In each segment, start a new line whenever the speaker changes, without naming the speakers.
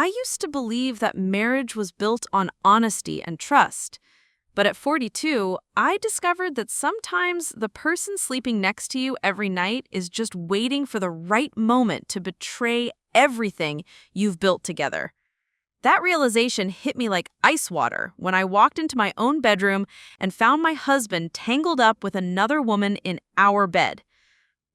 I used to believe that marriage was built on honesty and trust. But at 42, I discovered that sometimes the person sleeping next to you every night is just waiting for the right moment to betray everything you've built together. That realization hit me like ice water when I walked into my own bedroom and found my husband tangled up with another woman in our bed.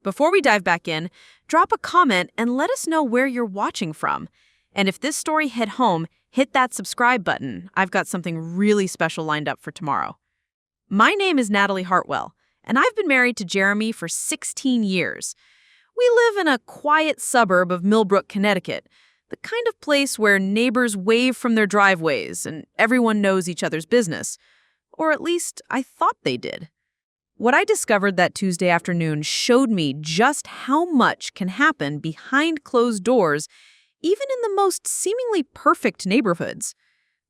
Before we dive back in, drop a comment and let us know where you're watching from. And if this story hit home, hit that subscribe button. I've got something really special lined up for tomorrow. My name is Natalie Hartwell, and I've been married to Jeremy for 16 years. We live in a quiet suburb of Millbrook, Connecticut, the kind of place where neighbors wave from their driveways and everyone knows each other's business. Or at least I thought they did. What I discovered that Tuesday afternoon showed me just how much can happen behind closed doors, even in the most seemingly perfect neighborhoods.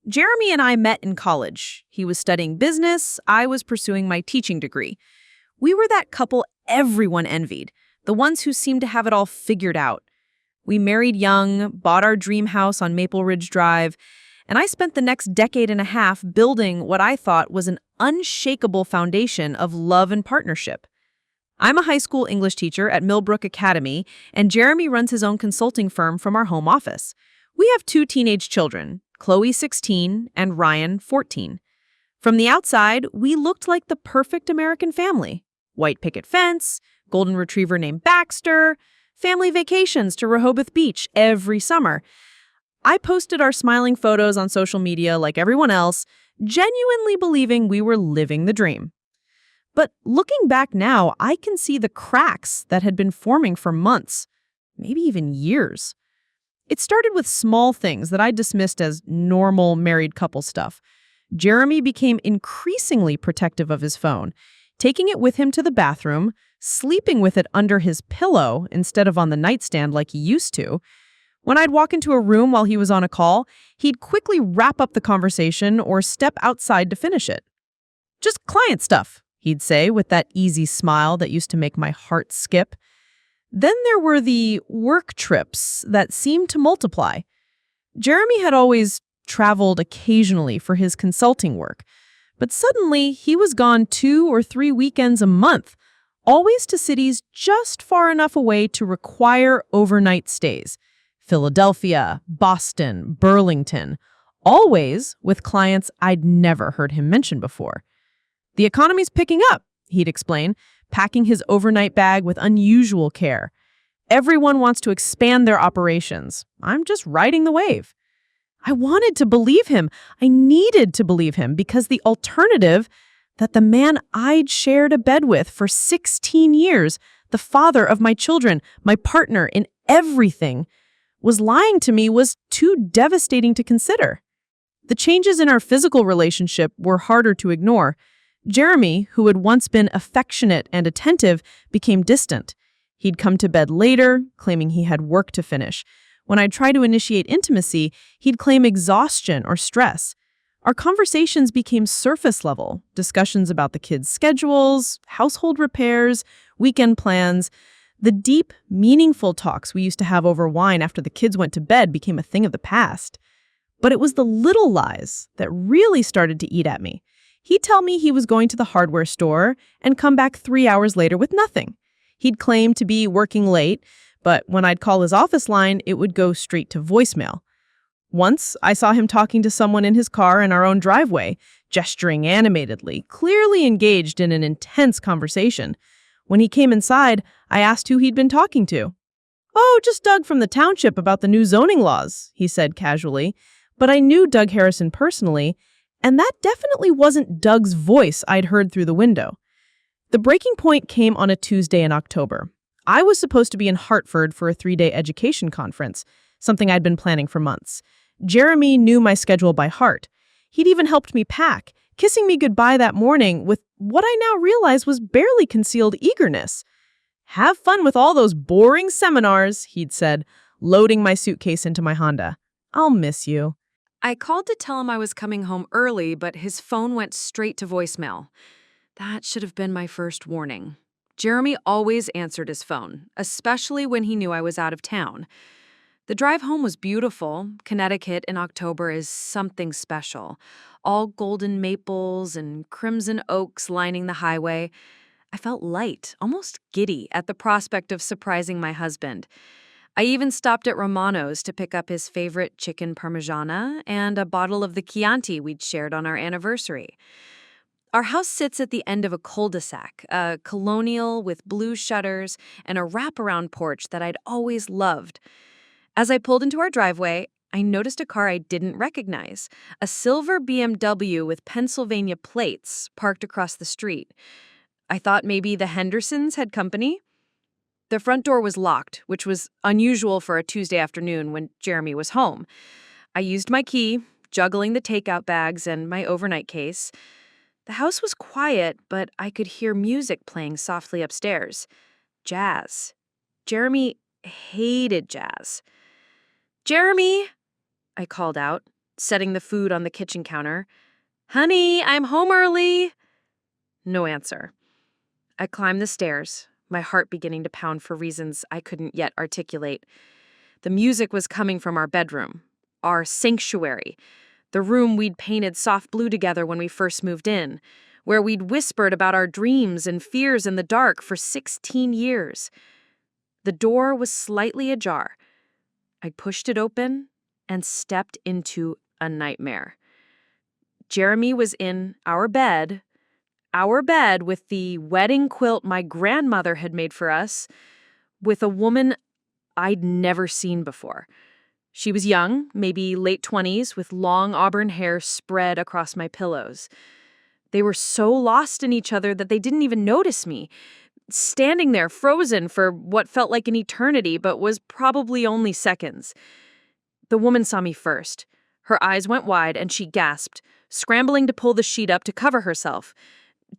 Jeremy and I met in college. He was studying business, I was pursuing my teaching degree. We were that couple everyone envied, the ones who seemed to have it all figured out. We married young, bought our dream house on Maple Ridge Drive, and I spent the next decade and a half building what I thought was an unshakable foundation of love and partnership. I'm a high school English teacher at Millbrook Academy, and Jeremy runs his own consulting firm from our home office. We have 2 teenage children, Chloe 16 and Ryan 14. From the outside, we looked like the perfect American family. White picket fence, golden retriever named Baxter, family vacations to Rehoboth Beach every summer. I posted our smiling photos on social media like everyone else, genuinely believing we were living the dream. But looking back now, I can see the cracks that had been forming for months, maybe even years. It started with small things that I dismissed as normal married couple stuff. Jeremy became increasingly protective of his phone, taking it with him to the bathroom, sleeping with it under his pillow instead of on the nightstand like he used to. When I'd walk into a room while he was on a call, he'd quickly wrap up the conversation or step outside to finish it. "Just client stuff," he'd say with that easy smile that used to make my heart skip. Then there were the work trips that seemed to multiply. Jeremy had always traveled occasionally for his consulting work, but suddenly he was gone 2 or 3 weekends a month, always to cities just far enough away to require overnight stays. Philadelphia, Boston, Burlington, always with clients I'd never heard him mention before. "The economy's picking up," he'd explain, packing his overnight bag with unusual care. "Everyone wants to expand their operations. I'm just riding the wave." I wanted to believe him. I needed to believe him because the alternative, that the man I'd shared a bed with for 16 years, the father of my children, my partner in everything, was lying to me, was too devastating to consider. The changes in our physical relationship were harder to ignore. Jeremy, who had once been affectionate and attentive, became distant. He'd come to bed later, claiming he had work to finish. When I'd try to initiate intimacy, he'd claim exhaustion or stress. Our conversations became surface level, discussions about the kids' schedules, household repairs, weekend plans. The deep, meaningful talks we used to have over wine after the kids went to bed became a thing of the past. But it was the little lies that really started to eat at me. He'd tell me he was going to the hardware store and come back 3 hours later with nothing. He'd claim to be working late, but when I'd call his office line, it would go straight to voicemail. Once, I saw him talking to someone in his car in our own driveway, gesturing animatedly, clearly engaged in an intense conversation. When he came inside, I asked who he'd been talking to. "Oh, just Doug from the township about the new zoning laws," he said casually. But I knew Doug Harrison personally, and that definitely wasn't Doug's voice I'd heard through the window. The breaking point came on a Tuesday in October. I was supposed to be in Hartford for a 3-day education conference, something I'd been planning for months. Jeremy knew my schedule by heart. He'd even helped me pack, kissing me goodbye that morning with what I now realize was barely concealed eagerness. "Have fun with all those boring seminars," he'd said, loading my suitcase into my Honda. "I'll miss you." I called to tell him I was coming home early, but his phone went straight to voicemail. That should have been my first warning. Jeremy always answered his phone, especially when he knew I was out of town. The drive home was beautiful. Connecticut in October is something special. All golden maples and crimson oaks lining the highway. I felt light, almost giddy, at the prospect of surprising my husband. I even stopped at Romano's to pick up his favorite chicken parmigiana and a bottle of the Chianti we'd shared on our anniversary. Our house sits at the end of a cul-de-sac, a colonial with blue shutters and a wraparound porch that I'd always loved. As I pulled into our driveway, I noticed a car I didn't recognize, a silver BMW with Pennsylvania plates parked across the street. I thought maybe the Hendersons had company. The front door was locked, which was unusual for a Tuesday afternoon when Jeremy was home. I used my key, juggling the takeout bags and my overnight case. The house was quiet, but I could hear music playing softly upstairs. Jazz. Jeremy hated jazz. "Jeremy!" I called out, setting the food on the kitchen counter. "Honey, I'm home early." No answer. I climbed the stairs, my heart beginning to pound for reasons I couldn't yet articulate. The music was coming from our bedroom, our sanctuary, the room we'd painted soft blue together when we first moved in, where we'd whispered about our dreams and fears in the dark for 16 years. The door was slightly ajar. I pushed it open and stepped into a nightmare. Jeremy was in our bed with the wedding quilt my grandmother had made for us, with a woman I'd never seen before. She was young, maybe late 20s, with long auburn hair spread across my pillows. They were so lost in each other that they didn't even notice me, standing there frozen for what felt like an eternity but was probably only seconds. The woman saw me first. Her eyes went wide and she gasped, scrambling to pull the sheet up to cover herself.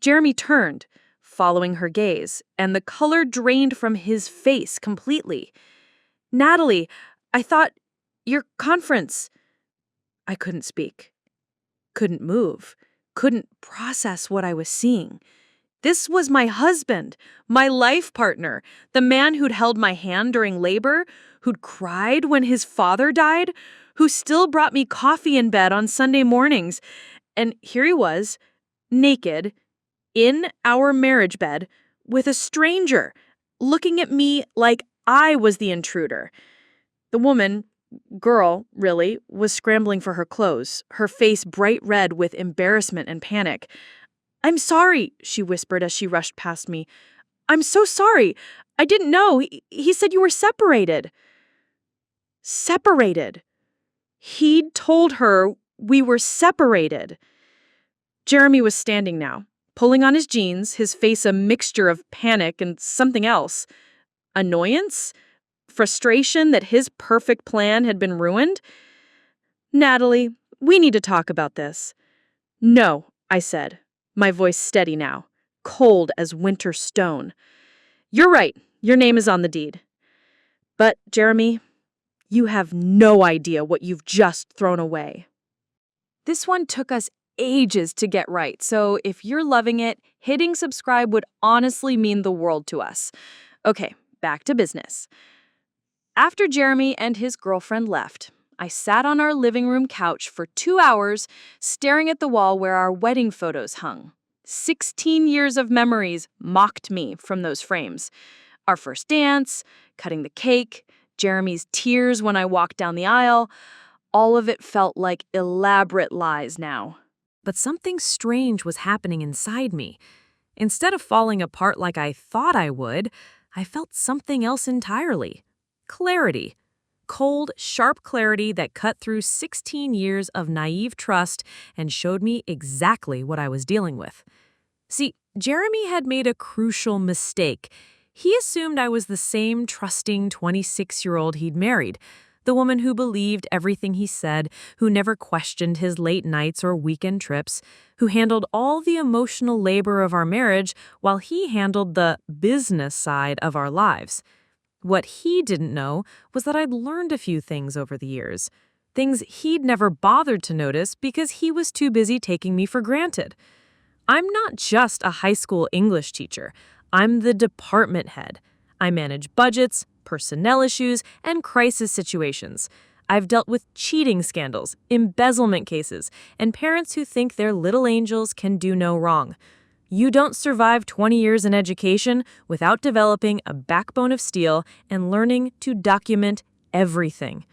Jeremy turned, following her gaze, and the color drained from his face completely. "Natalie, I thought your conference." I couldn't speak, couldn't move, couldn't process what I was seeing. This was my husband, my life partner, the man who'd held my hand during labor, who'd cried when his father died, who still brought me coffee in bed on Sunday mornings. And here he was, naked, in our marriage bed, with a stranger, looking at me like I was the intruder. The woman, girl, really, was scrambling for her clothes, her face bright red with embarrassment and panic. "I'm sorry," she whispered as she rushed past me. "I'm so sorry. I didn't know. He said you were separated." Separated. He'd told her we were separated. Jeremy was standing now, pulling on his jeans, his face a mixture of panic and something else. Annoyance? Frustration that his perfect plan had been ruined? "Natalie, we need to talk about this." "No," I said, my voice steady now, cold as winter stone. "You're right. Your name is on the deed. But, Jeremy, you have no idea what you've just thrown away." This one took us ages to get right, so if you're loving it, hitting subscribe would honestly mean the world to us. Okay, back to business. After Jeremy and his girlfriend left, I sat on our living room couch for 2 hours, staring at the wall where our wedding photos hung. 16 years of memories mocked me from those frames. Our first dance, cutting the cake, Jeremy's tears when I walked down the aisle, all of it felt like elaborate lies now. But something strange was happening inside me. Instead of falling apart like I thought I would, I felt something else entirely. Clarity. Cold, sharp clarity that cut through 16 years of naive trust and showed me exactly what I was dealing with. See, Jeremy had made a crucial mistake. He assumed I was the same trusting 26-year-old he'd married, the woman who believed everything he said, who never questioned his late nights or weekend trips, who handled all the emotional labor of our marriage while he handled the business side of our lives. What he didn't know was that I'd learned a few things over the years, things he'd never bothered to notice because he was too busy taking me for granted. I'm not just a high school English teacher. I'm the department head. I manage budgets, personnel issues, and crisis situations. I've dealt with cheating scandals, embezzlement cases, and parents who think their little angels can do no wrong. You don't survive 20 years in education without developing a backbone of steel and learning to document everything.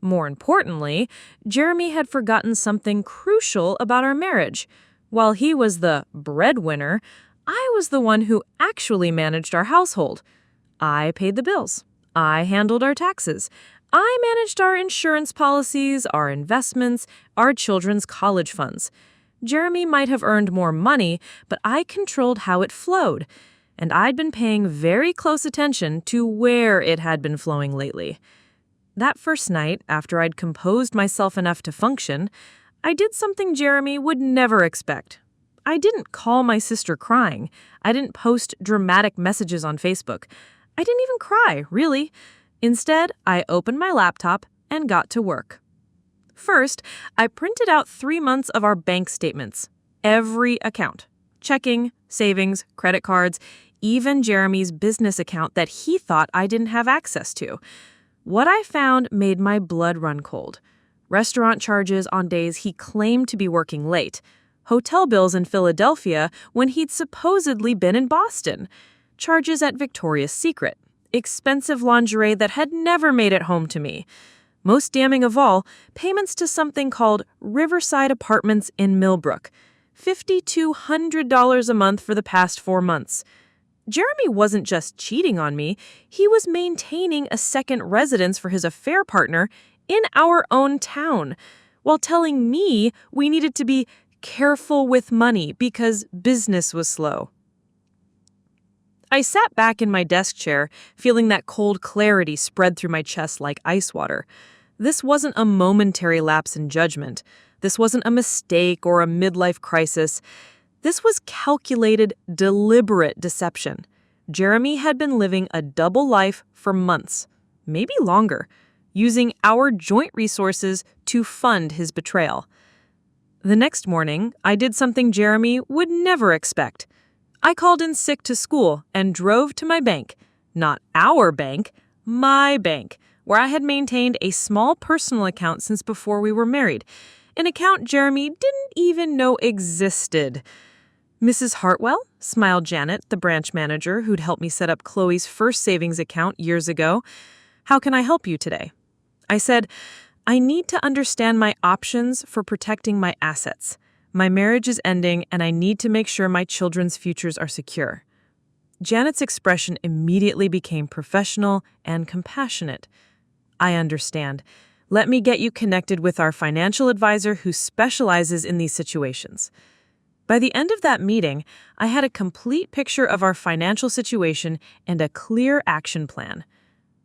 More importantly, Jeremy had forgotten something crucial about our marriage. While he was the breadwinner, I was the one who actually managed our household. I paid the bills. I handled our taxes. I managed our insurance policies, our investments, our children's college funds. Jeremy might have earned more money, but I controlled how it flowed, and I'd been paying very close attention to where it had been flowing lately. That first night, after I'd composed myself enough to function, I did something Jeremy would never expect. I didn't call my sister crying. I didn't post dramatic messages on Facebook. I didn't even cry, really. Instead, I opened my laptop and got to work. First, I printed out 3 months of our bank statements. Every account. Checking, savings, credit cards, even Jeremy's business account that he thought I didn't have access to. What I found made my blood run cold. Restaurant charges on days he claimed to be working late. Hotel bills in Philadelphia when he'd supposedly been in Boston. Charges at Victoria's Secret. Expensive lingerie that had never made it home to me. Most damning of all, payments to something called Riverside Apartments in Millbrook. $5,200 a month for the past 4 months. Jeremy wasn't just cheating on me, he was maintaining a second residence for his affair partner in our own town, while telling me we needed to be careful with money because business was slow. I sat back in my desk chair, feeling that cold clarity spread through my chest like ice water. This wasn't a momentary lapse in judgment. This wasn't a mistake or a midlife crisis. This was calculated, deliberate deception. Jeremy had been living a double life for months, maybe longer, using our joint resources to fund his betrayal. The next morning, I did something Jeremy would never expect. I called in sick to school and drove to my bank. Not our bank, my bank, where I had maintained a small personal account since before we were married. An account Jeremy didn't even know existed. "Mrs. Hartwell?" smiled Janet, the branch manager who'd helped me set up Chloe's first savings account years ago. "How can I help you today?" I said, "I need to understand my options for protecting my assets. My marriage is ending, and I need to make sure my children's futures are secure." Janet's expression immediately became professional and compassionate. "I understand. Let me get you connected with our financial advisor who specializes in these situations." By the end of that meeting, I had a complete picture of our financial situation and a clear action plan.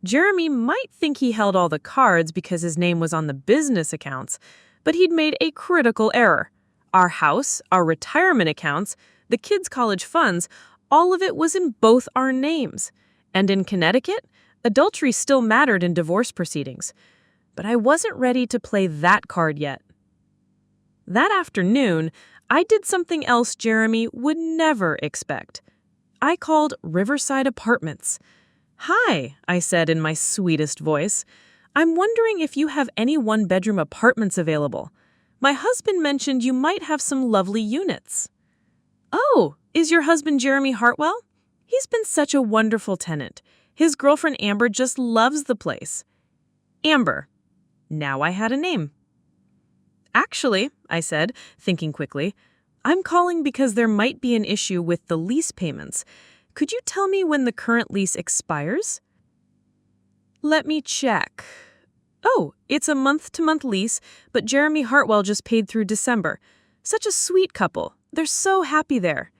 Jeremy might think he held all the cards because his name was on the business accounts, but he'd made a critical error. Our house, our retirement accounts, the kids' college funds, all of it was in both our names. And in Connecticut, adultery still mattered in divorce proceedings. But I wasn't ready to play that card yet. That afternoon, I did something else Jeremy would never expect. I called Riverside Apartments. "Hi," I said in my sweetest voice. "I'm wondering if you have any one-bedroom apartments available. My husband mentioned you might have some lovely units." "Oh, is your husband Jeremy Hartwell? He's been such a wonderful tenant. His girlfriend Amber just loves the place." Amber. Now I had a name. "Actually," I said, thinking quickly, "I'm calling because there might be an issue with the lease payments. Could you tell me when the current lease expires?" "Let me check. Oh, it's a month-to-month lease, but Jeremy Hartwell just paid through December. Such a sweet couple. They're so happy there."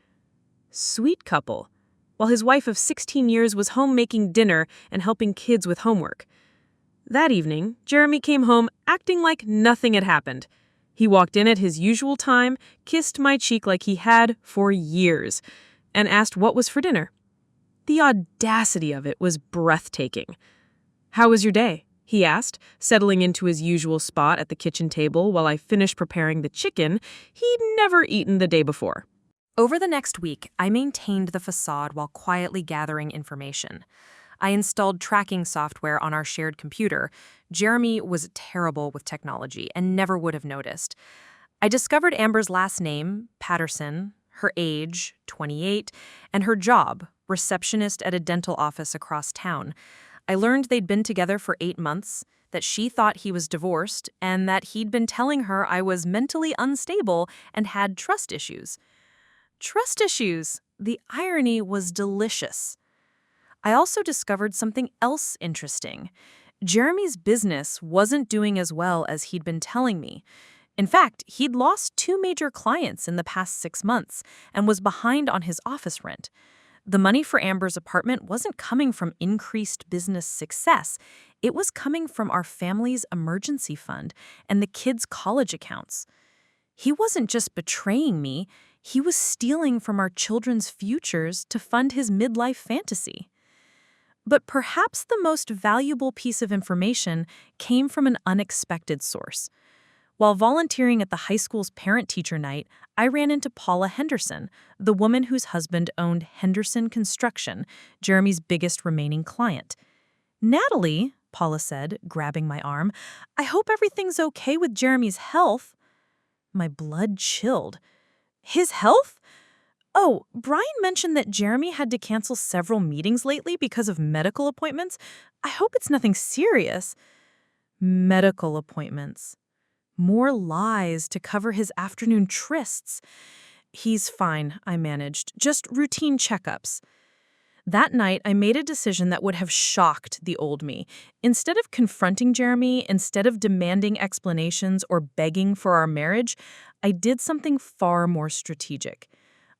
Sweet couple, while his wife of 16 years was home making dinner and helping kids with homework. That evening, Jeremy came home acting like nothing had happened. He walked in at his usual time, kissed my cheek like he had for years, and asked what was for dinner. The audacity of it was breathtaking. "How was your day?" he asked, settling into his usual spot at the kitchen table while I finished preparing the chicken he'd never eaten the day before. Over the next week, I maintained the facade while quietly gathering information.
I installed tracking software on our shared computer. Jeremy was terrible with technology and never would have noticed. I discovered Amber's last name, Patterson, her age, 28, and her job, receptionist at a dental office across town. I learned they'd been together for 8 months, that she thought he was divorced, and that he'd been telling her I was mentally unstable and had trust issues. Trust issues! The irony was delicious. I also discovered something else interesting. Jeremy's business wasn't doing as well as he'd been telling me. In fact, he'd lost 2 major clients in the past 6 months and was behind on his office rent. The money for Amber's apartment wasn't coming from increased business success. It was coming from our family's emergency fund and the kids' college accounts. He wasn't just betraying me, he was stealing from our children's futures to fund his midlife fantasy. But perhaps the most valuable piece of information came from an unexpected source. While volunteering at the high school's parent-teacher night, I ran into Paula Henderson, the woman whose husband owned Henderson Construction, Jeremy's biggest remaining client. "Natalie," Paula said, grabbing my arm, "I hope everything's okay with Jeremy's health." My blood chilled. His health? Oh, Brian mentioned that Jeremy had to cancel several meetings lately because of medical appointments. I hope it's nothing serious. Medical appointments. More lies to cover his afternoon trysts. He's fine, I managed. Just routine checkups. That night, I made a decision that would have shocked the old me. Instead of confronting Jeremy, instead of demanding explanations or begging for our marriage, I did something far more strategic.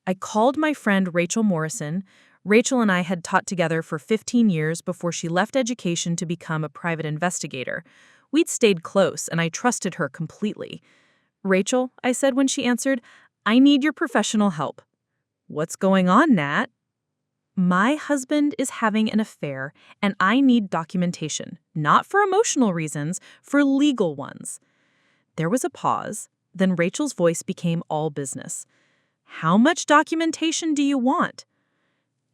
I called my friend Rachel Morrison. Rachel and I had taught together for 15 years before she left education to become a private investigator. We'd stayed close, and I trusted her completely. "Rachel," I said when she answered, "I need your professional help." "What's going on, Nat?" "My husband is having an affair, and I need documentation, not for emotional reasons, for legal ones." There was a pause, then Rachel's voice became all business. "How much documentation do you want?"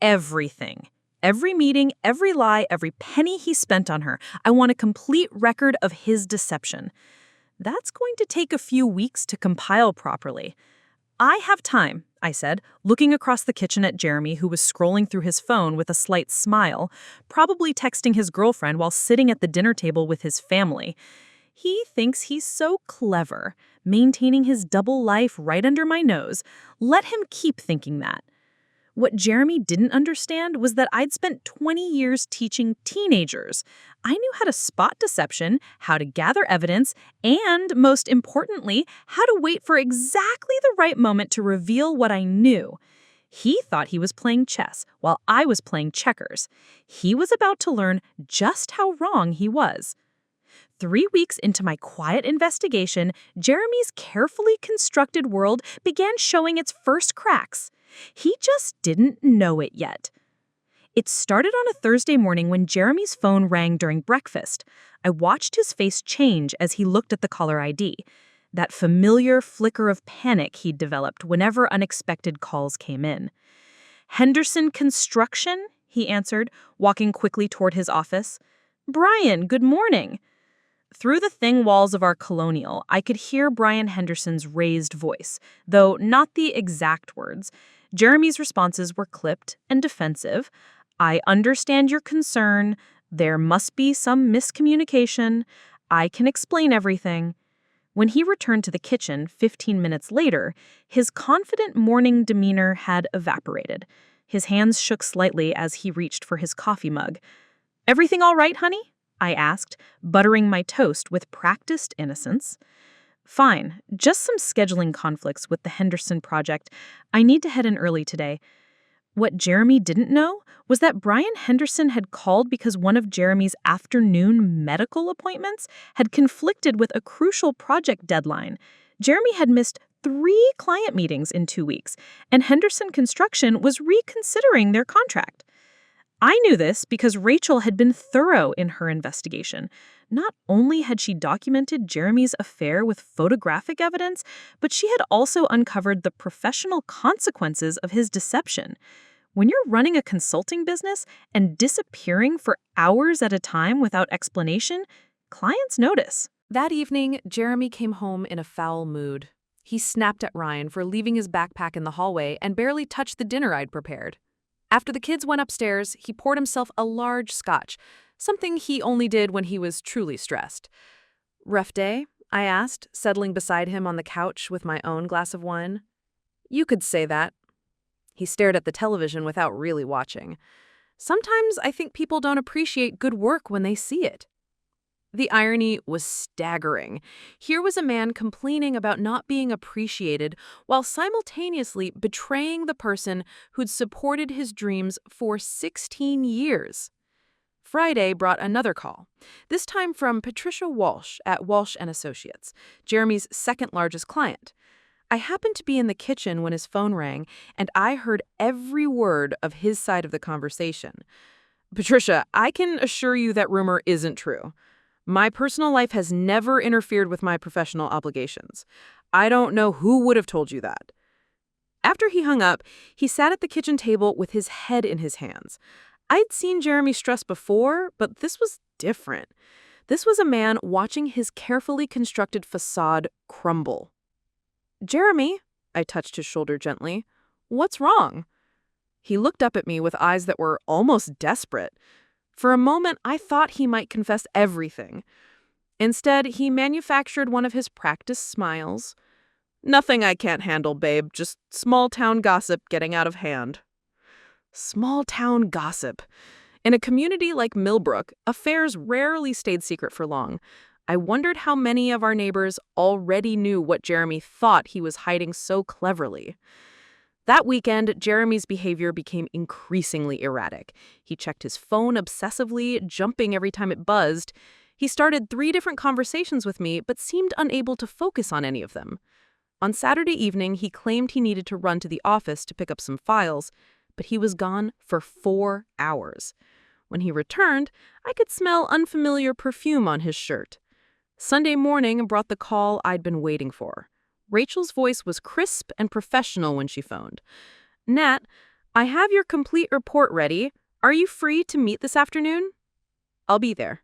"Everything. Every meeting, every lie, every penny he spent on her. I want a complete record of his deception." "That's going to take a few weeks to compile properly." "I have time," I said, looking across the kitchen at Jeremy, who was scrolling through his phone with a slight smile, probably texting his girlfriend while sitting at the dinner table with his family. He thinks he's so clever, maintaining his double life right under my nose. Let him keep thinking that. What Jeremy didn't understand was that I'd spent 20 years teaching teenagers. I knew how to spot deception, how to gather evidence, and, most importantly, how to wait for exactly the right moment to reveal what I knew. He thought he was playing chess, while I was playing checkers. He was about to learn just how wrong he was. 3 weeks into my quiet investigation, Jeremy's carefully constructed world began showing its first cracks. He just didn't know it yet. It started on a Thursday morning when Jeremy's phone rang during breakfast. I watched his face change as he looked at the caller ID, that familiar flicker of panic he'd developed whenever unexpected calls came in. "Henderson Construction?" he answered, walking quickly toward his office. "Brian, good morning." Through the thin walls of our colonial, I could hear Brian Henderson's raised voice, though not the exact words. Jeremy's responses were clipped and defensive. "I understand your concern. There must be some miscommunication. I can explain everything." When he returned to the kitchen 15 minutes later, his confident morning demeanor had evaporated. His hands shook slightly as he reached for his coffee mug. "Everything all right, honey?" I asked, buttering my toast with practiced innocence. "Fine, just some scheduling conflicts with the Henderson project. I need to head in early today." What Jeremy didn't know was that Brian Henderson had called because one of Jeremy's afternoon medical appointments had conflicted with a crucial project deadline. Jeremy had missed 3 client meetings in 2 weeks, and Henderson Construction was reconsidering their contract. I knew this because Rachel had been thorough in her investigation. Not only had she documented Jeremy's affair with photographic evidence, but she had also uncovered the professional consequences of his deception. When you're running a consulting business and disappearing for hours at a time without explanation, clients notice.
That evening, Jeremy came home in a foul mood. He snapped at Ryan for leaving his backpack in the hallway and barely touched the dinner I'd prepared. After the kids went upstairs, he poured himself a large scotch, something he only did when he was truly stressed. "Rough day?" I asked, settling beside him on the couch with my own glass of wine. "You could say that." He stared at the television without really watching. "Sometimes I think people don't appreciate good work when they see it." The irony was staggering. Here was a man complaining about not being appreciated while simultaneously betraying the person who'd supported his dreams for 16 years. Friday brought another call, this time from Patricia Walsh at Walsh & Associates, Jeremy's second largest client. I happened to be in the kitchen when his phone rang, and I heard every word of his side of the conversation. "Patricia, I can assure you that rumor isn't true. My personal life has never interfered with my professional obligations. I don't know who would have told you that." After he hung up, he sat at the kitchen table with his head in his hands. I'd seen Jeremy stress before, but this was different. This was a man watching his carefully constructed facade crumble. "Jeremy," I touched his shoulder gently, "what's wrong?" He looked up at me with eyes that were almost desperate. For a moment, I thought he might confess everything. Instead, he manufactured one of his practiced smiles. "Nothing I can't handle, babe. Just small-town gossip getting out of hand." Small-town gossip. In a community like Millbrook, affairs rarely stayed secret for long. I wondered how many of our neighbors already knew what Jeremy thought he was hiding so cleverly. That weekend, Jeremy's behavior became increasingly erratic. He checked his phone obsessively, jumping every time it buzzed. He started 3 different conversations with me, but seemed unable to focus on any of them. On Saturday evening, he claimed he needed to run to the office to pick up some files, but he was gone for 4 hours. When he returned, I could smell unfamiliar perfume on his shirt. Sunday morning brought the call I'd been waiting for. Rachel's voice was crisp and professional when she phoned. "Nat, I have your complete report ready. Are you free to meet this afternoon?" "I'll be there."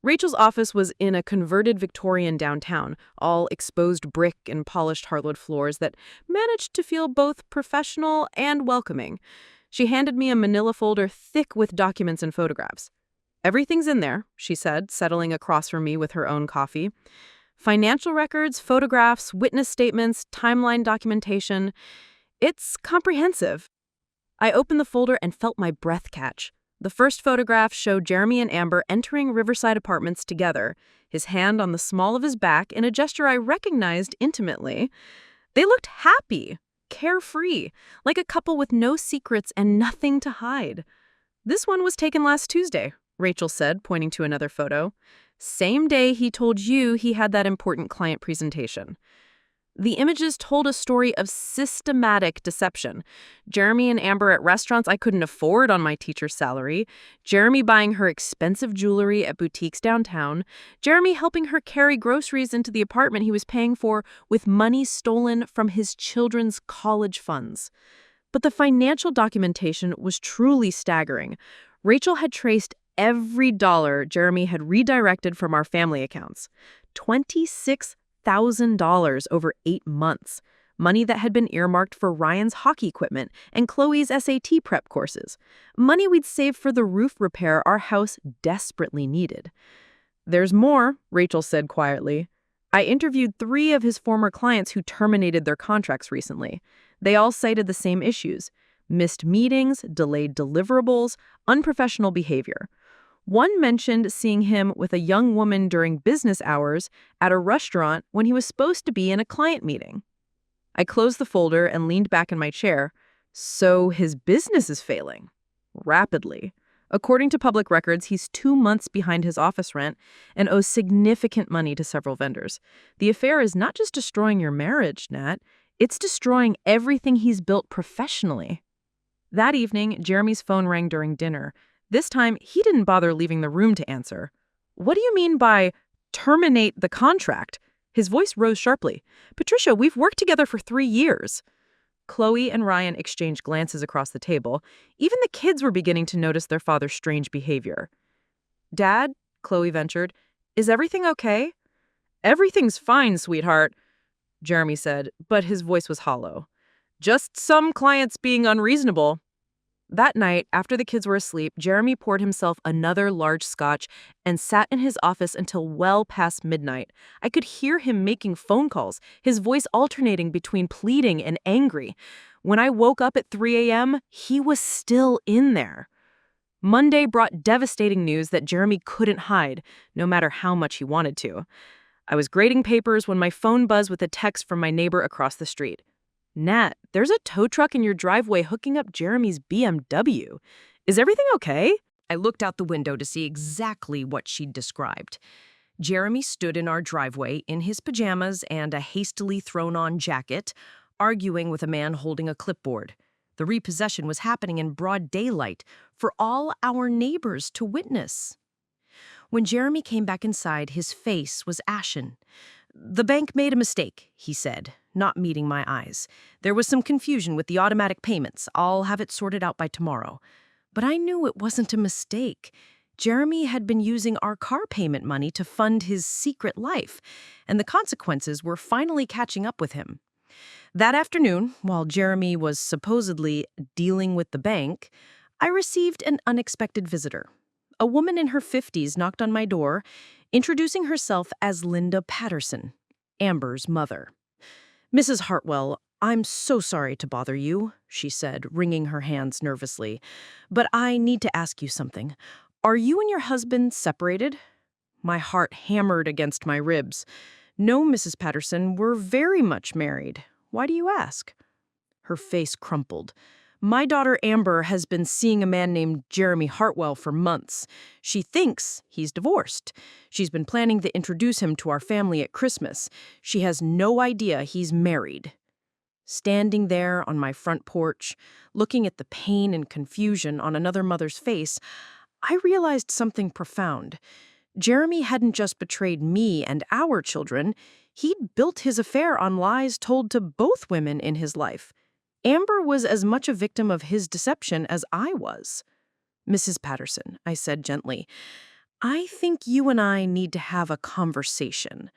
Rachel's office was in a converted Victorian downtown, all exposed brick and polished hardwood floors that managed to feel both professional and welcoming. She handed me a manila folder thick with documents and photographs. "Everything's in there," she said, settling across from me with her own coffee. "Financial records, photographs, witness statements, timeline documentation. It's comprehensive." I opened the folder and felt my breath catch. The first photograph showed Jeremy and Amber entering Riverside Apartments together, his hand on the small of his back in a gesture I recognized intimately. They looked happy, carefree, like a couple with no secrets and nothing to hide. "This one was taken last Tuesday," Rachel said, pointing to another photo. "Same day he told you he had that important client presentation." The images told a story of systematic deception. Jeremy and Amber at restaurants I couldn't afford on my teacher's salary, Jeremy buying her expensive jewelry at boutiques downtown, Jeremy helping her carry groceries into the apartment he was paying for with money stolen from his children's college funds. But the financial documentation was truly staggering. Rachel had traced every dollar Jeremy had redirected from our family accounts. $26,000 over 8 months. Money that had been earmarked for Ryan's hockey equipment and Chloe's SAT prep courses. Money we'd saved for the roof repair our house desperately needed. "There's more," Rachel said quietly. "I interviewed 3 of his former clients who terminated their contracts recently. They all cited the same issues: missed meetings, delayed deliverables, unprofessional behavior. One mentioned seeing him with a young woman during business hours at a restaurant when he was supposed to be in a client meeting." I closed the folder and leaned back in my chair. So his business is failing. Rapidly. According to public records, he's 2 months behind his office rent and owes significant money to several vendors. The affair is not just destroying your marriage, Nat. It's destroying everything he's built professionally. That evening, Jeremy's phone rang during dinner. This time, he didn't bother leaving the room to answer. "What do you mean by terminate the contract?" His voice rose sharply. "Patricia, we've worked together for 3 years."
Chloe and Ryan exchanged glances across the table. Even the kids were beginning to notice their father's strange behavior. "Dad," Chloe ventured, "is everything okay?" "Everything's fine, sweetheart," Jeremy said, but his voice was hollow. "Just some clients being unreasonable." That night, after the kids were asleep, Jeremy poured himself another large scotch and sat in his office until well past midnight. I could hear him making phone calls, his voice alternating between pleading and angry. When I woke up at 3 a.m., he was still in there. Monday brought devastating news that Jeremy couldn't hide, no matter how much he wanted to. I was grading papers when my phone buzzed with a text from my neighbor across the street. "Nat, there's a tow truck in your driveway hooking up Jeremy's BMW. Is everything okay?" I looked out the window to see exactly what she'd described. Jeremy stood in our driveway in his pajamas and a hastily thrown-on jacket, arguing with a man holding a clipboard. The repossession was happening in broad daylight for all our neighbors to witness. When Jeremy came back inside, his face was ashen. "The bank made a mistake," he said, not meeting my eyes. "There was some confusion with the automatic payments. I'll have it sorted out by tomorrow." But I knew it wasn't a mistake. Jeremy had been using our car payment money to fund his secret life, and the consequences were finally catching up with him. That afternoon, while Jeremy was supposedly dealing with the bank, I received an unexpected visitor. A woman in her 50s knocked on my door, introducing herself as Linda Patterson, Amber's mother. "Mrs. Hartwell, I'm so sorry to bother you," she said, wringing her hands nervously, "but I need to ask you something. Are you and your husband separated?" My heart hammered against my ribs. "No, Mrs. Patterson, we're very much married. Why do you ask?" Her face crumpled. "My daughter Amber has been seeing a man named Jeremy Hartwell for months. She thinks he's divorced. She's been planning to introduce him to our family at Christmas. She has no idea he's married." Standing there on my front porch, looking at the pain and confusion on another mother's face, I realized something profound. Jeremy hadn't just betrayed me and our children. He'd built his affair on lies told to both women in his life. Amber was as much a victim of his deception as I was. "Mrs. Patterson," I said gently, "I think you and I need to have a conversation."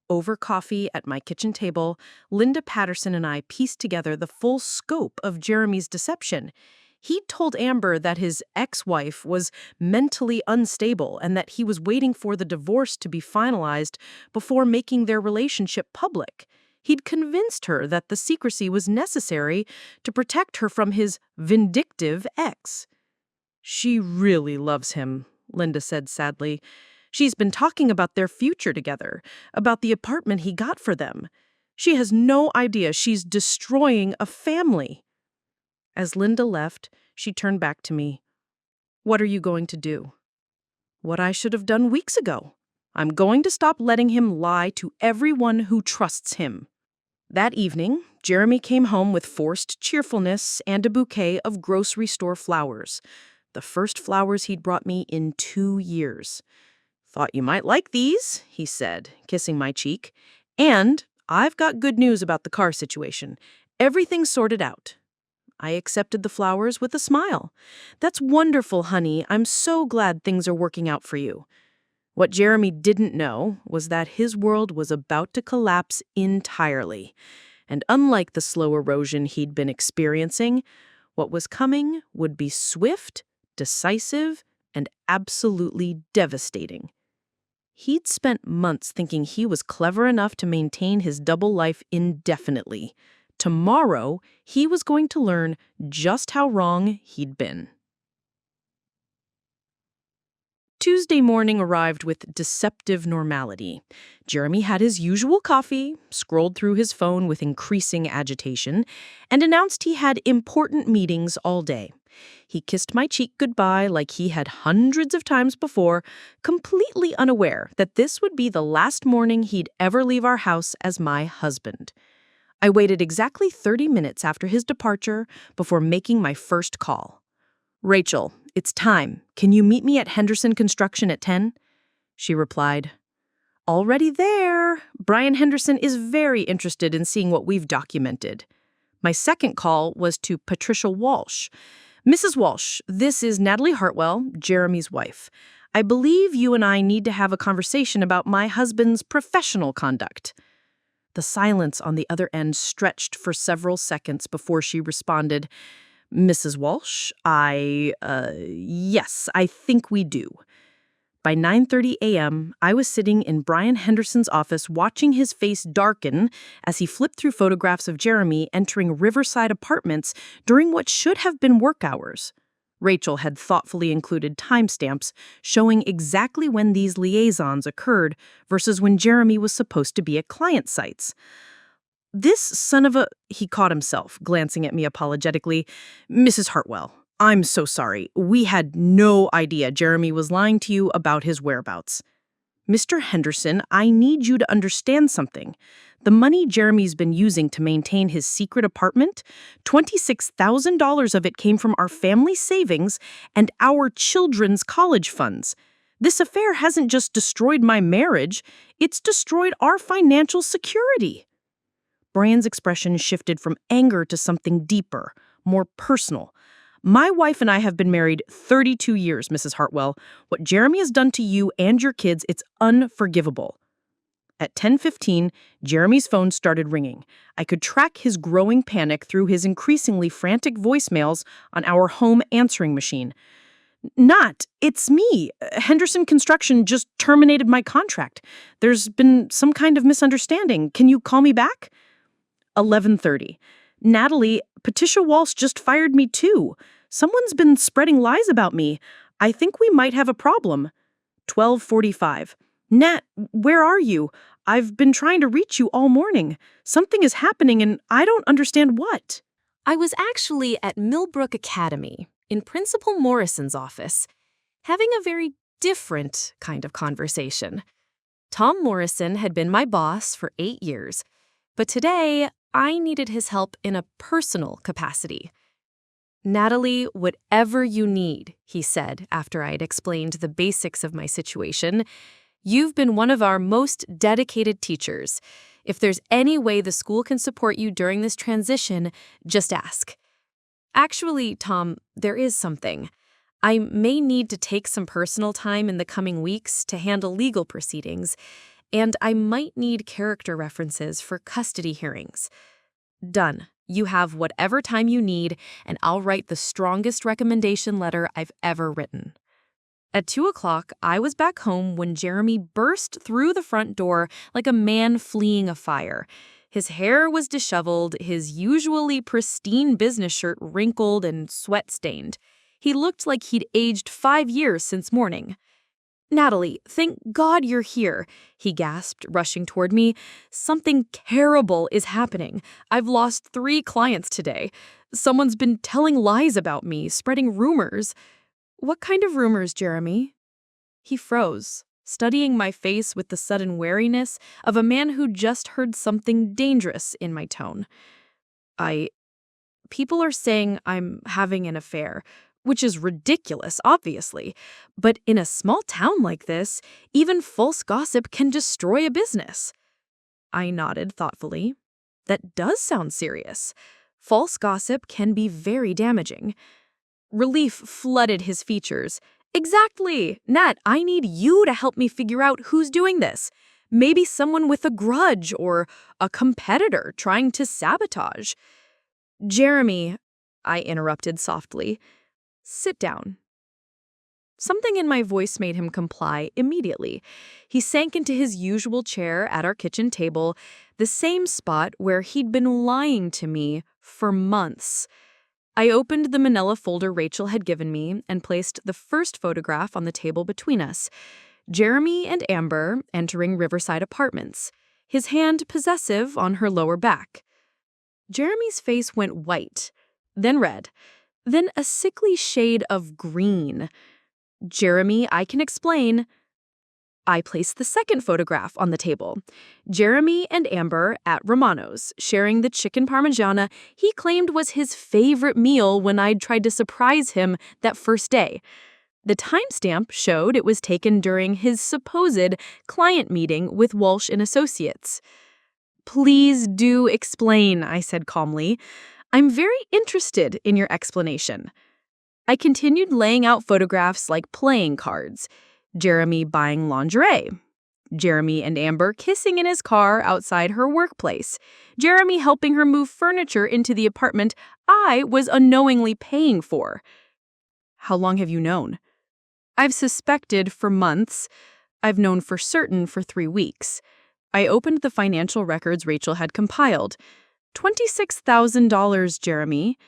Over coffee at my kitchen table, Linda Patterson and I pieced together the full scope of Jeremy's deception. He'd told Amber that his ex-wife was mentally unstable and that he was waiting for the divorce to be finalized before making their relationship public. He'd convinced her that the secrecy was necessary to protect her from his vindictive ex. "She really loves him," Linda said sadly. "She's been talking about their future together, about the apartment he got for them. She has no idea she's destroying a family." As Linda left, she turned back to me. "What are you going to do?" "What I should have done weeks ago. I'm going to stop letting him lie to everyone who trusts him." That evening, Jeremy came home with forced cheerfulness and a bouquet of grocery store flowers. The first flowers he'd brought me in 2 years. "Thought you might like these," he said, kissing my cheek. "And I've got good news about the car situation. Everything's sorted out." I accepted the flowers with a smile. "That's wonderful, honey. I'm so glad things are working out for you." What Jeremy didn't know was that his world was about to collapse entirely. And unlike the slow erosion he'd been experiencing, what was coming would be swift, decisive, and absolutely devastating. He'd spent months thinking he was clever enough to maintain his double life indefinitely. Tomorrow, he was going to learn just how wrong he'd been. Tuesday morning arrived with deceptive normality. Jeremy had his usual coffee, scrolled through his phone with increasing agitation, and announced he had important meetings all day. He kissed my cheek goodbye like he had hundreds of times before, completely unaware that this would be the last morning he'd ever leave our house as my husband. I waited exactly 30 minutes after his departure before making my first call. "Rachel, it's time. Can you meet me at Henderson Construction at 10? She replied, "Already there. Brian Henderson is very interested in seeing what we've documented."
My second call was to Patricia Walsh. Mrs. Walsh, this is Natalie Hartwell, Jeremy's wife. I believe you and I need to have a conversation about my husband's professional conduct. The silence on the other end stretched for several seconds before she responded, Mrs. Walsh, yes, I think we do. By 9:30 a.m., I was sitting in Brian Henderson's office watching his face darken as he flipped through photographs of Jeremy entering Riverside Apartments during what should have been work hours. Rachel had thoughtfully included timestamps showing exactly when these liaisons occurred versus when Jeremy was supposed to be at client sites. This son of a... He caught himself, glancing at me apologetically. Mrs. Hartwell, I'm so sorry. We had no idea Jeremy was lying to you about his whereabouts. Mr. Henderson, I need you to understand something. The money Jeremy's been using to maintain his secret apartment, $26,000 of it came from our family savings and our children's college funds. This affair hasn't just destroyed my marriage, it's destroyed our financial security. Brian's expression shifted from anger to something deeper, more personal. My wife and I have been married 32 years, Mrs. Hartwell. What Jeremy has done to you and your kids, it's unforgivable. At 10:15, Jeremy's phone started ringing. I could track his growing panic through his increasingly frantic voicemails on our home answering machine. Nat, it's me. Henderson Construction just terminated my contract. There's been some kind of misunderstanding. Can you call me back? 11:30. Natalie, Patricia Walsh just fired me too. Someone's been spreading lies about me. I think we might have a problem. 12:45. Nat, where are you? I've been trying to reach you all morning. Something is happening and I don't understand what.
I was actually at Millbrook Academy, in Principal Morrison's office, having a very different kind of conversation. Tom Morrison had been my boss for 8 years, but today I needed his help in a personal capacity. Natalie, whatever you need, he said after I'd explained the basics of my situation. You've been one of our most dedicated teachers. If there's any way the school can support you during this transition, just ask. Actually, Tom, there is something. I may need to take some personal time in the coming weeks to handle legal proceedings, and I might need character references for custody hearings. Done. You have whatever time you need, and I'll write the strongest recommendation letter I've ever written. At 2 o'clock, I was back home when Jeremy burst through the front door like a man fleeing a fire. His hair was disheveled, his usually pristine business shirt wrinkled and sweat-stained. He looked like he'd aged 5 years since morning. Natalie, thank God you're here, he gasped, rushing toward me. Something terrible is happening. I've lost 3 clients today. Someone's been telling lies about me, spreading rumors. What kind of rumors, Jeremy? He froze, studying my face with the sudden wariness of a man who just heard something dangerous in my tone. People are saying I'm having an affair, which is ridiculous, obviously. But in a small town like this, even false gossip can destroy a business. I nodded thoughtfully. That does sound serious. False gossip can be very damaging. Relief flooded his features. Exactly! Nat, I need you to help me figure out who's doing this. Maybe someone with a grudge or a competitor trying to sabotage. Jeremy, I interrupted softly. Sit down. Something in my voice made him comply immediately. He sank into his usual chair at our kitchen table, the same spot where he'd been lying to me for months. I opened the manila folder Rachel had given me and placed the first photograph on the table between us. Jeremy and Amber entering Riverside Apartments, his hand possessive on her lower back. Jeremy's face went white, then red, then a sickly shade of green. Jeremy, I can explain. I placed the second photograph on the table. Jeremy and Amber at Romano's, sharing the chicken parmigiana he claimed was his favorite meal when I'd tried to surprise him that first day. The timestamp showed it was taken during his supposed client meeting with Walsh and Associates. Please do explain, I said calmly.
I'm very interested in your explanation. I continued laying out photographs like playing cards. Jeremy buying lingerie. Jeremy and Amber kissing in his car outside her workplace. Jeremy helping her move furniture into the apartment I was unknowingly paying for. How long have you known? I've suspected for months. I've known for certain for 3 weeks. I opened the financial records Rachel had compiled. $26,000, Jeremy.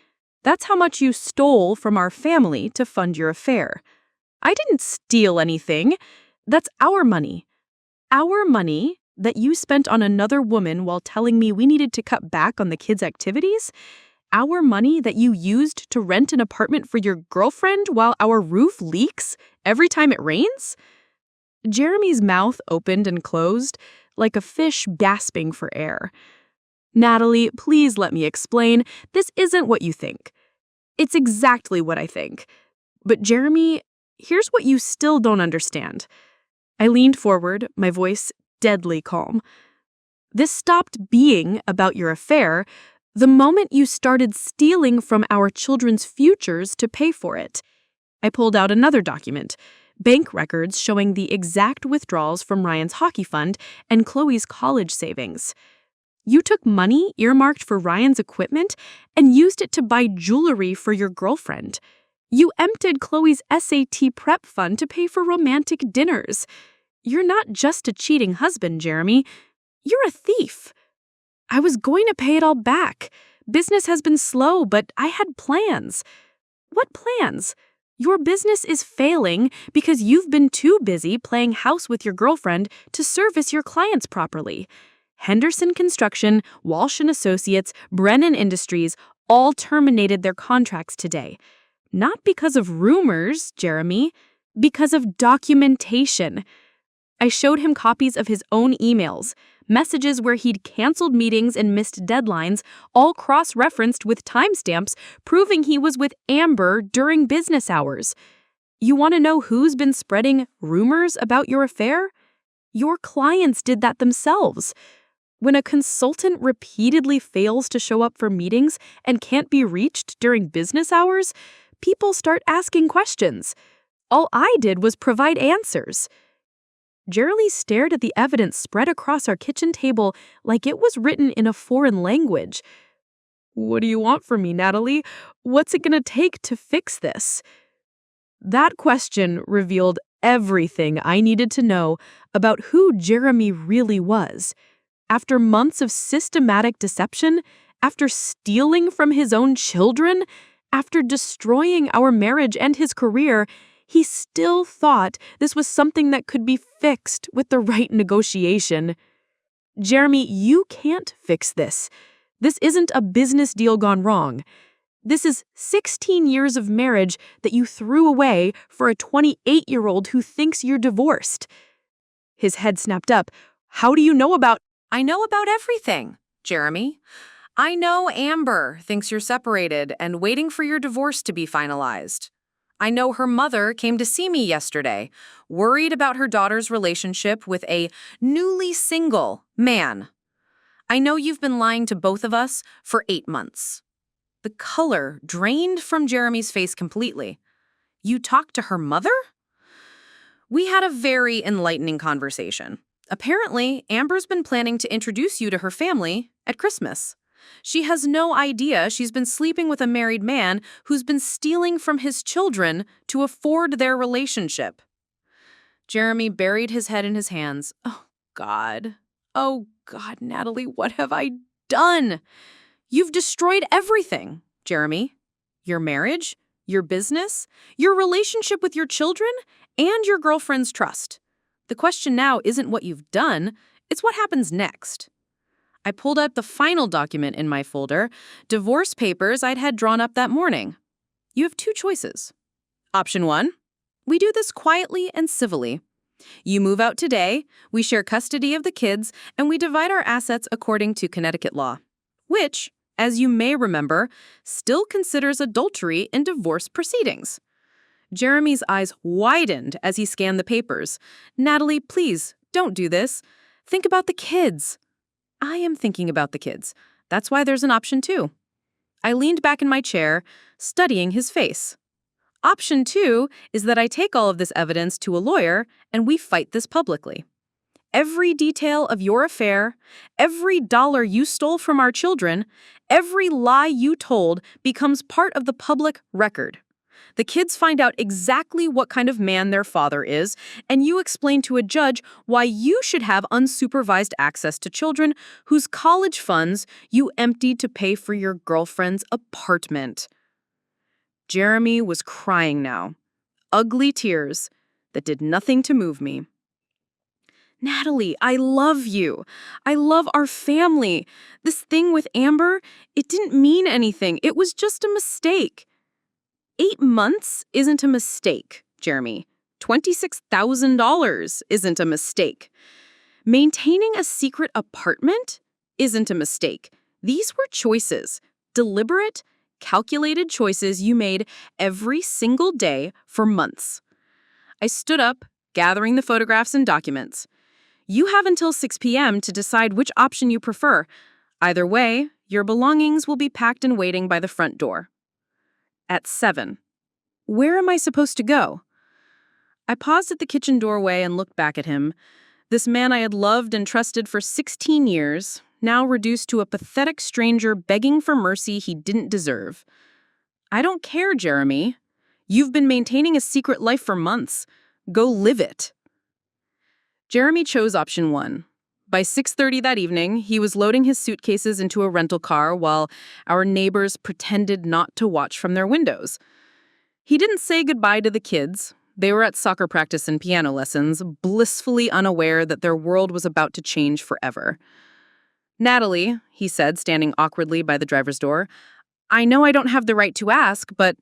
That's how much you stole from our family to fund your affair. I didn't steal anything. That's our money. Our money that you spent on another woman while telling me we needed to cut back on the kids' activities? Our money that you used to rent an apartment for your girlfriend while our roof leaks every time it rains? Jeremy's mouth opened and closed like a fish gasping for air. Natalie, please let me explain. This isn't what you think. It's exactly what I think. But Jeremy, here's what you still don't understand. I leaned forward, my voice deadly calm. This stopped being about your affair the moment you started stealing from our children's futures to pay for it. I pulled out another document, bank records showing the exact withdrawals from Ryan's hockey fund and Chloe's college savings. You took money earmarked for Ryan's equipment and used it to buy jewelry for your girlfriend. You emptied Chloe's SAT prep fund to pay for romantic dinners. You're not just a cheating husband, Jeremy. You're a thief. I was going to pay it all back. Business has been slow, but I had plans. What plans? Your business is failing because you've been too busy playing house with your girlfriend to service your clients properly. Henderson Construction, Walsh & Associates, Brennan Industries all terminated their contracts today. Not because of rumors, Jeremy, because of documentation. I showed him copies of his own emails, messages where he'd canceled meetings and missed deadlines, all cross-referenced with timestamps, proving he was with Amber during business hours. You want to know who's been spreading rumors about your affair? Your clients did that themselves. When a consultant repeatedly fails to show up for meetings and can't be reached during business hours, people start asking questions. All I did was provide answers. Jeremy stared at the evidence spread across our kitchen table like it was written in a foreign language. What do you want from me, Natalie? What's it gonna take to fix this? That question revealed everything I needed to know about who Jeremy really was. After months of systematic deception, after stealing from his own children, after destroying our marriage and his career, he still thought this was something that could be fixed with the right negotiation. Jeremy, you can't fix this. This isn't a business deal gone wrong. This is 16 years of marriage that you threw away for a 28-year-old who thinks you're divorced. His head snapped up. How do you know about...
I know about everything, Jeremy. I know Amber thinks you're separated and waiting for your divorce to be finalized. I know her mother came to see me yesterday, worried about her daughter's relationship with a newly single man. I know you've been lying to both of us for 8 months. The color drained from Jeremy's face completely. You talked to her mother? We had a very enlightening conversation. Apparently, Amber's been planning to introduce you to her family at Christmas. She has no idea she's been sleeping with a married man who's been stealing from his children to afford their relationship. Jeremy buried his head in his hands. Oh, God, Natalie, what have I done? You've destroyed everything, Jeremy. Your marriage, your business, your relationship with your children, and your girlfriend's trust. The question now isn't what you've done, it's what happens next. I pulled out the final document in my folder, divorce papers I'd had drawn up that morning. You have 2 choices. Option 1, we do this quietly and civilly. You move out today, we share custody of the kids, and we divide our assets according to Connecticut law, which, as you may remember, still considers adultery in divorce proceedings. Jeremy's eyes widened as he scanned the papers. Natalie, please, don't do this. Think about the kids. I am thinking about the kids. That's why there's an option 2.
I leaned back in my chair, studying his face. Option 2 is that I take all of this evidence to a lawyer and we fight this publicly. Every detail of your affair, every dollar you stole from our children, every lie you told becomes part of the public record. The kids find out exactly what kind of man their father is, and you explain to a judge why you should have unsupervised access to children whose college funds you emptied to pay for your girlfriend's apartment. Jeremy was crying now. Ugly tears that did nothing to move me. Natalie, I love you. I love our family. This thing with Amber, it didn't mean anything. It was just a mistake. 8 months isn't a mistake, Jeremy. $26,000 isn't a mistake. Maintaining a secret apartment isn't a mistake. These were choices, deliberate, calculated choices you made every single day for months. I stood up, gathering the photographs and documents. You have until 6 p.m. to decide which option you prefer. Either way, your belongings will be packed and waiting by the front door. At 7. Where am I supposed to go? I paused at the kitchen doorway and looked back at him. This man I had loved and trusted for 16 years, now reduced to a pathetic stranger begging for mercy he didn't deserve. I don't care, Jeremy. You've been maintaining a secret life for months. Go live it. Jeremy chose option 1. By 6:30 that evening, he was loading his suitcases into a rental car while our neighbors pretended not to watch from their windows. He didn't say goodbye to the kids. They were at soccer practice and piano lessons, blissfully unaware that their world was about to change forever. Natalie, he said, standing awkwardly by the driver's door, I know I don't have the right to ask, but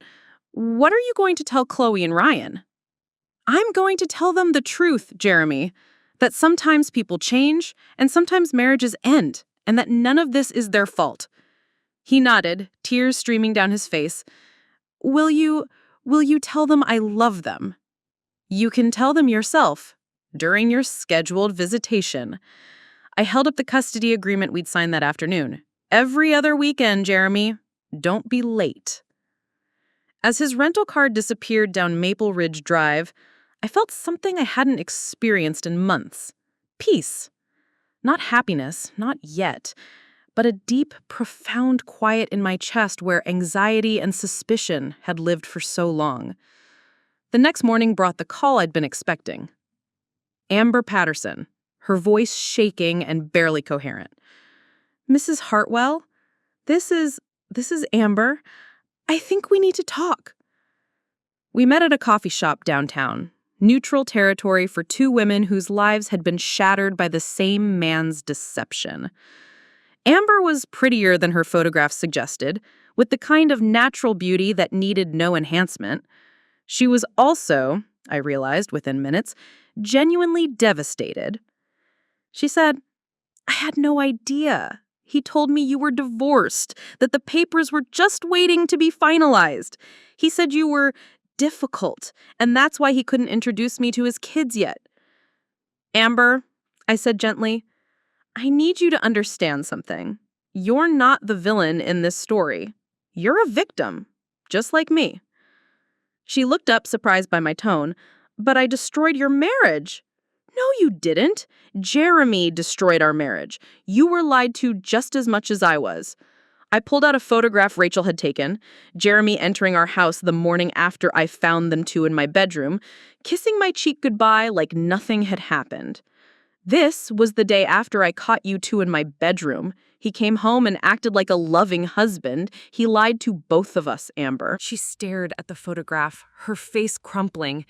what are you going to tell Chloe and Ryan? I'm going to tell them the truth, Jeremy. That sometimes people change, and sometimes marriages end, and that none of this is their fault. He nodded, tears streaming down his face. Will you tell them I love them? You can tell them yourself, during your scheduled visitation. I held up the custody agreement we'd signed that afternoon. Every other weekend, Jeremy. Don't be late. As his rental car disappeared down Maple Ridge Drive, I felt something I hadn't experienced in months. Peace. Not happiness, not yet, but a deep, profound quiet in my chest where anxiety and suspicion had lived for so long. The next morning brought the call I'd been expecting. Amber Patterson, her voice shaking and barely coherent. Mrs. Hartwell, this is Amber. I think we need to talk. We met at a coffee shop downtown. Neutral territory for 2 women whose lives had been shattered by the same man's deception. Amber was prettier than her photographs suggested, with the kind of natural beauty that needed no enhancement. She was also, I realized within minutes, genuinely devastated. She said, I had no idea. He told me you were divorced, that the papers were just waiting to be finalized. He said you were difficult, and that's why he couldn't introduce me to his kids yet. Amber, I said gently, I need you to understand something. You're not the villain in this story. You're a victim, just like me. She looked up, surprised by my tone. But I destroyed your marriage. No, you didn't. Jeremy destroyed our marriage. You were lied to just as much as I was. I pulled out a photograph Rachel had taken, Jeremy entering our house the morning after I found them 2 in my bedroom, kissing my cheek goodbye like nothing had happened. This was the day after I caught you 2 in my bedroom. He came home and acted like a loving husband. He lied to both of us, Amber.
She stared at the photograph, her face crumpling.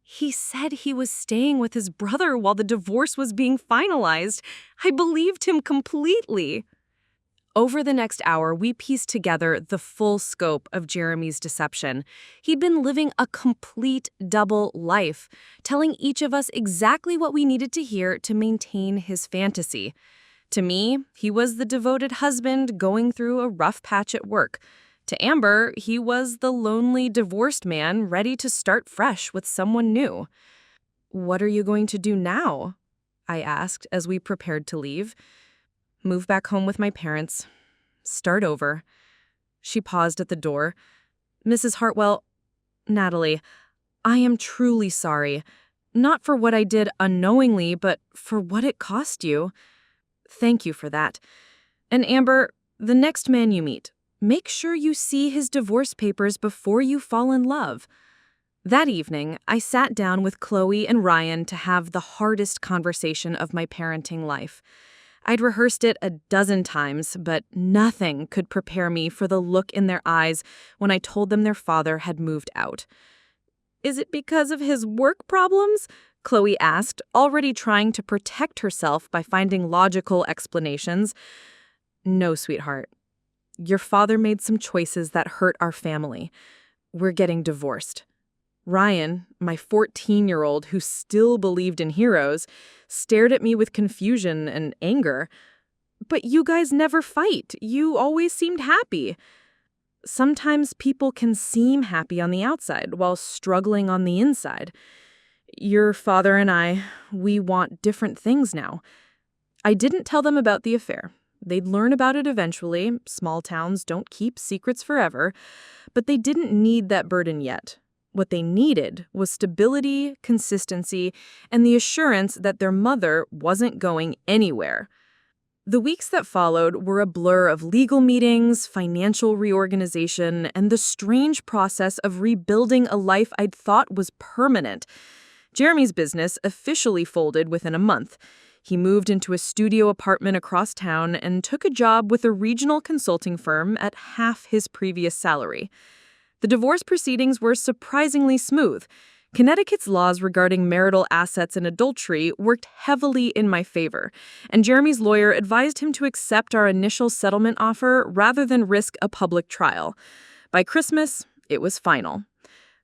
He said he was staying with his brother while the divorce was being finalized. I believed him completely. Over the next hour, we pieced together the full scope of Jeremy's deception. He'd been living a complete double life, telling each of us exactly what we needed to hear to maintain his fantasy. To me, he was the devoted husband going through a rough patch at work. To Amber, he was the lonely divorced man ready to start fresh with someone new. "What are you going to do now?" I asked as we prepared to leave. "Move back home with my parents. Start over. She paused at the door. Mrs. Hartwell, Natalie, I am truly sorry. Not for what I did unknowingly, but for what it cost you. Thank you for that. And Amber, the next man you meet, make sure you see his divorce papers before you fall in love. That evening, I sat down with Chloe and Ryan to have the hardest conversation of my parenting life. I'd rehearsed it a dozen times, but nothing could prepare me for the look in their eyes when I told them their father had moved out. Is it because of his work problems? Chloe asked, already trying to protect herself by finding logical explanations. No, sweetheart. Your father made some choices that hurt our family. We're getting divorced. Ryan, my 14-year-old who still believed in heroes, stared at me with confusion and anger. But you guys never fight. You always seemed happy. Sometimes people can seem happy on the outside while struggling on the inside. Your father and I, we want different things now. I didn't tell them about the affair. They'd learn about it eventually. Small towns don't keep secrets forever. But they didn't need that burden yet. What they needed was stability, consistency, and the assurance that their mother wasn't going anywhere. The weeks that followed were a blur of legal meetings, financial reorganization, and the strange process of rebuilding a life I'd thought was permanent. Jeremy's business officially folded within a month. He moved into a studio apartment across town and took a job with a regional consulting firm at half his previous salary. The divorce proceedings were surprisingly smooth. Connecticut's laws regarding marital assets and adultery worked heavily in my favor, and Jeremy's lawyer advised him to accept our initial settlement offer rather than risk a public trial. By Christmas, it was final.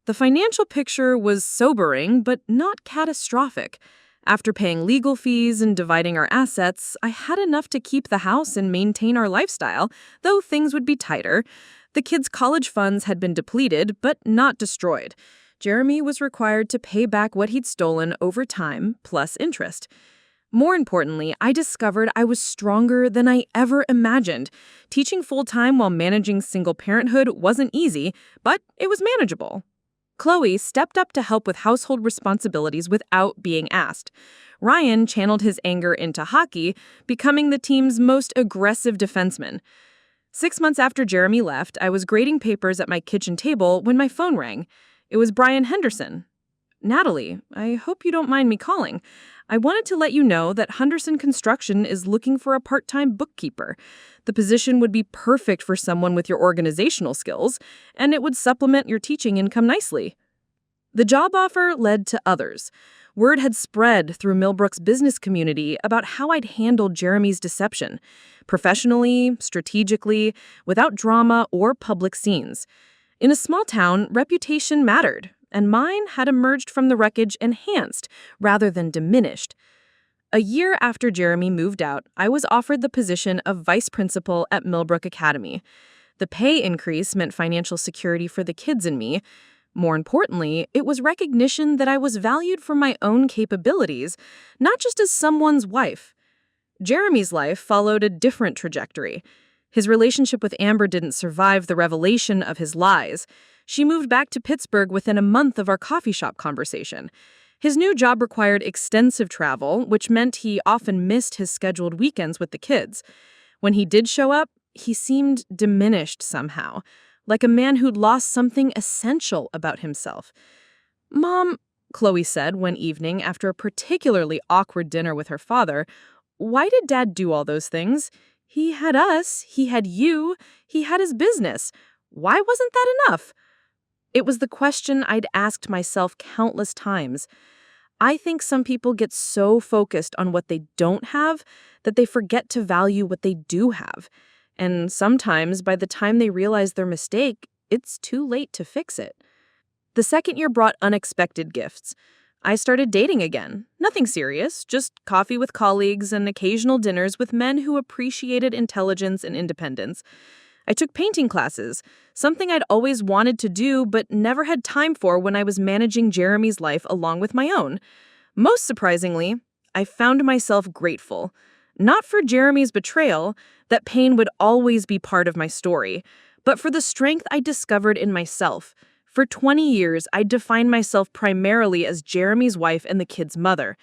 The financial picture was sobering, but not catastrophic. After paying legal fees and dividing our assets, I had enough to keep the house and maintain our lifestyle, though things would be tighter. The kids' college funds had been depleted, but not destroyed. Jeremy was required to pay back what he'd stolen over time, plus interest. More importantly, I discovered I was stronger than I ever imagined. Teaching full-time while managing single parenthood wasn't easy, but it was manageable. Chloe stepped up to help with household responsibilities without being asked. Ryan channeled his anger into hockey, becoming the team's most aggressive defenseman. 6 months after Jeremy left, I was grading papers at my kitchen table when my phone rang. It was Brian Henderson. Natalie, I hope you don't mind me calling. I wanted to let you know that Henderson Construction is looking for a part-time bookkeeper. The position would be perfect for someone with your organizational skills, and it would supplement your teaching income nicely. The job offer led to others. Word had spread through Millbrook's business community about how I'd handled Jeremy's deception, professionally, strategically, without drama or public scenes. In a small town, reputation mattered, and mine had emerged from the wreckage enhanced rather than diminished. A year after Jeremy moved out, I was offered the position of vice principal at Millbrook Academy. The pay increase meant financial security for the kids and me. More importantly, it was recognition that I was valued for my own capabilities, not just as someone's wife. Jeremy's life followed a different trajectory. His relationship with Amber didn't survive the revelation of his lies. She moved back to Pittsburgh within a month of our coffee shop conversation. His new job required extensive travel, which meant he often missed his scheduled weekends with the kids. When he did show up, he seemed diminished somehow, like a man who'd lost something essential about himself. "Mom," Chloe said one evening after a particularly awkward dinner with her father, "why did Dad do all those things? He had us, he had you, he had his business. Why wasn't that enough?" It was the question I'd asked myself countless times. I think some people get so focused on what they don't have that they forget to value what they do have. And sometimes, by the time they realize their mistake, it's too late to fix it. The second year brought unexpected gifts. I started dating again. Nothing serious, just coffee with colleagues and occasional dinners with men who appreciated intelligence and independence. I took painting classes, something I'd always wanted to do but never had time for when I was managing Jeremy's life along with my own. Most surprisingly, I found myself grateful. Not for Jeremy's betrayal, that pain would always be part of my story,
but for the strength I discovered in myself. For 20 years, I defined myself primarily as Jeremy's wife and the kid's mother.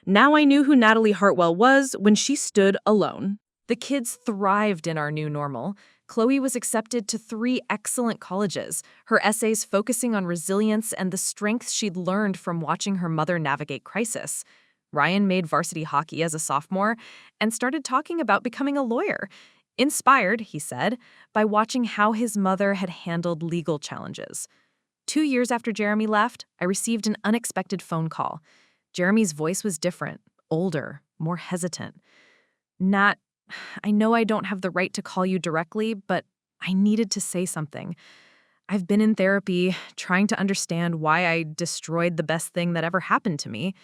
Now I knew who Natalie Hartwell was when she stood alone.
The kids thrived in our new normal. Chloe was accepted to 3 excellent colleges, her essays focusing on resilience and the strength she'd learned from watching her mother navigate crisis. Ryan made varsity hockey as a sophomore and started talking about becoming a lawyer. Inspired, he said, by watching how his mother had handled legal challenges. 2 years after Jeremy left, I received an unexpected phone call. Jeremy's voice was different, older, more hesitant. Nat, I know I don't have the right to call you directly, but I needed to say something. I've been in therapy, trying to understand why I destroyed the best thing that ever happened to me.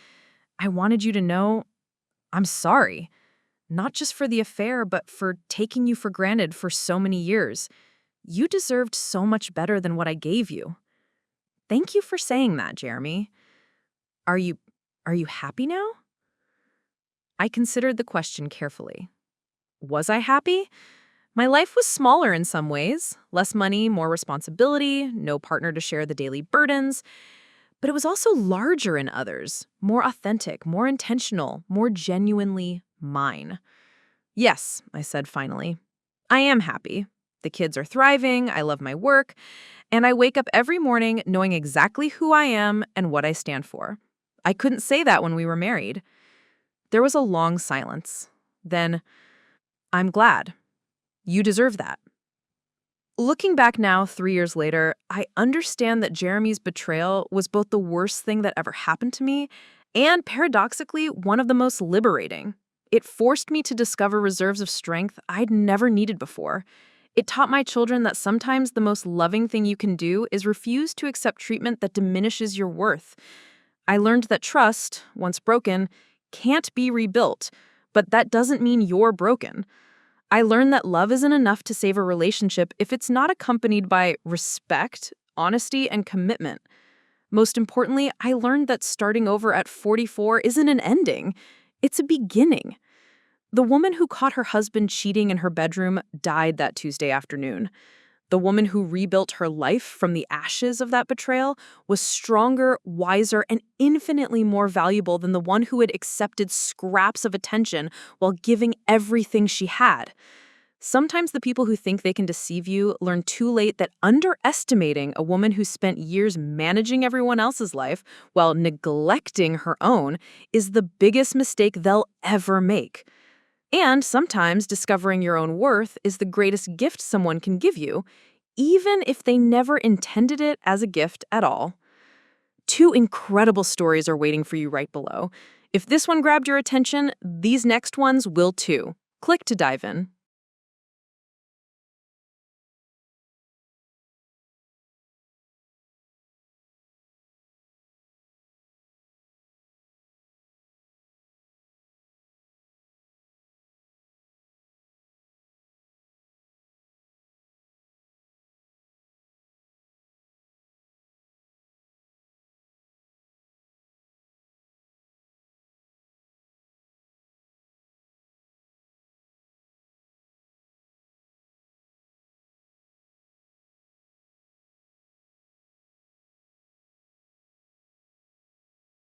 I wanted you to know I'm sorry. Not just for the affair, but for taking you for granted for so many years. You deserved so much better than what I gave you. Thank you for saying that, Jeremy. Are you happy now? I considered the question carefully. Was I happy? My life was smaller in some ways. Less money, more responsibility, no partner to share the daily burdens. But it was also larger in others, more authentic, more intentional, more genuinely mine. Yes, I said finally. I am happy. The kids are thriving, I love my work, and I wake up every morning knowing exactly who I am and what I stand for. I couldn't say that when we were married. There was a long silence. Then, I'm glad. You deserve that. Looking back now, 3 years later, I understand that Jeremy's betrayal was both the worst thing that ever happened to me and, paradoxically, one of the most liberating. It forced me to discover reserves of strength I'd never needed before. It taught my children that sometimes the most loving thing you can do is refuse to accept treatment that diminishes your worth. I learned that trust, once broken, can't be rebuilt, but that doesn't mean you're broken. I learned that love isn't enough to save a relationship if it's not accompanied by respect, honesty, and commitment. Most importantly, I learned that starting over at 44 isn't an ending. It's a beginning. The woman who caught her husband cheating in her bedroom died that Tuesday afternoon. The woman who rebuilt her life from the ashes of that betrayal was stronger, wiser, and infinitely more valuable than the one who had accepted scraps of attention while giving everything she had. Sometimes the people who think they can deceive you learn too late that underestimating a woman who spent years managing everyone else's life while neglecting her own is the biggest mistake they'll ever make. And sometimes discovering your own worth is the greatest gift someone can give you, even if they never intended it as a gift at all. 2 incredible stories are waiting for you right below. If this one grabbed your attention, these next ones will too. Click to dive in.